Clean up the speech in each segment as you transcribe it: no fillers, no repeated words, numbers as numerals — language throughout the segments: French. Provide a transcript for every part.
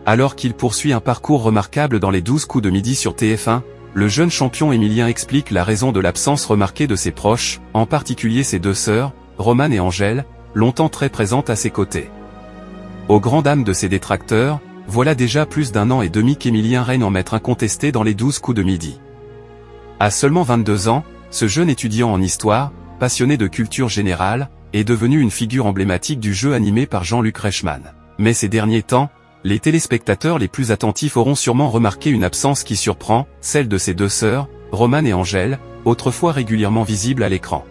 Alors qu'il poursuit un parcours remarquable dans les 12 coups de midi sur TF1, le jeune champion Emilien explique la raison de l'absence remarquée de ses proches, en particulier ses deux sœurs, Romane et Angèle, longtemps très présentes à ses côtés. Aux grandes dames de ses détracteurs, voilà déjà plus d'un an et demi qu'Emilien règne en maître incontesté dans les 12 coups de midi. À seulement 22 ans, ce jeune étudiant en histoire, passionné de culture générale, est devenu une figure emblématique du jeu animé par Jean-Luc Reichmann. Mais ces derniers temps, les téléspectateurs les plus attentifs auront sûrement remarqué une absence qui surprend, celle de ses deux sœurs, Romane et Angèle, autrefois régulièrement visibles à l'écran.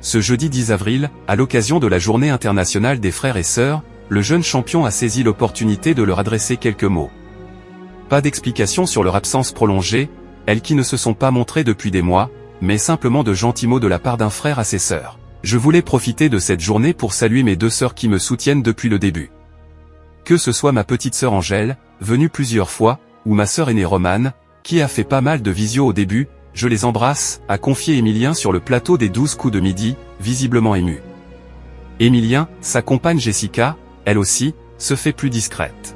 Ce jeudi 10 avril, à l'occasion de la Journée internationale des frères et sœurs, le jeune champion a saisi l'opportunité de leur adresser quelques mots. Pas d'explication sur leur absence prolongée, elles qui ne se sont pas montrées depuis des mois, mais simplement de gentils mots de la part d'un frère à ses sœurs. Je voulais profiter de cette journée pour saluer mes deux sœurs qui me soutiennent depuis le début. Que ce soit ma petite sœur Angèle, venue plusieurs fois, ou ma sœur aînée Romane, qui a fait pas mal de visio au début, je les embrasse, a confié Emilien sur le plateau des 12 coups de midi, visiblement ému. Emilien, sa compagne Jessica, elle aussi, se fait plus discrète.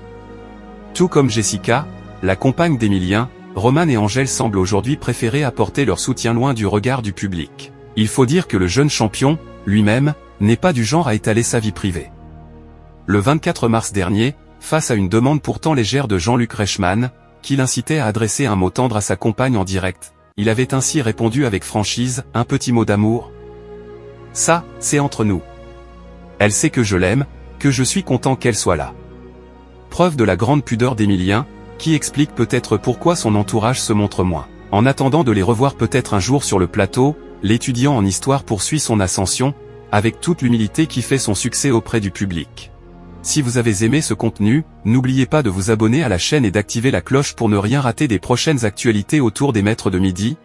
Tout comme Jessica, la compagne d'Emilien, Romane et Angèle semblent aujourd'hui préférer apporter leur soutien loin du regard du public. Il faut dire que le jeune champion, lui-même, n'est pas du genre à étaler sa vie privée. Le 24 mars dernier, face à une demande pourtant légère de Jean-Luc Reichmann, qui l'incitait à adresser un mot tendre à sa compagne en direct, il avait ainsi répondu avec franchise, un petit mot d'amour. Ça, c'est entre nous. Elle sait que je l'aime, que je suis content qu'elle soit là. Preuve de la grande pudeur d'Emilien, qui explique peut-être pourquoi son entourage se montre moins. En attendant de les revoir peut-être un jour sur le plateau, l'étudiant en histoire poursuit son ascension, avec toute l'humilité qui fait son succès auprès du public. Si vous avez aimé ce contenu, n'oubliez pas de vous abonner à la chaîne et d'activer la cloche pour ne rien rater des prochaines actualités autour des maîtres de midi.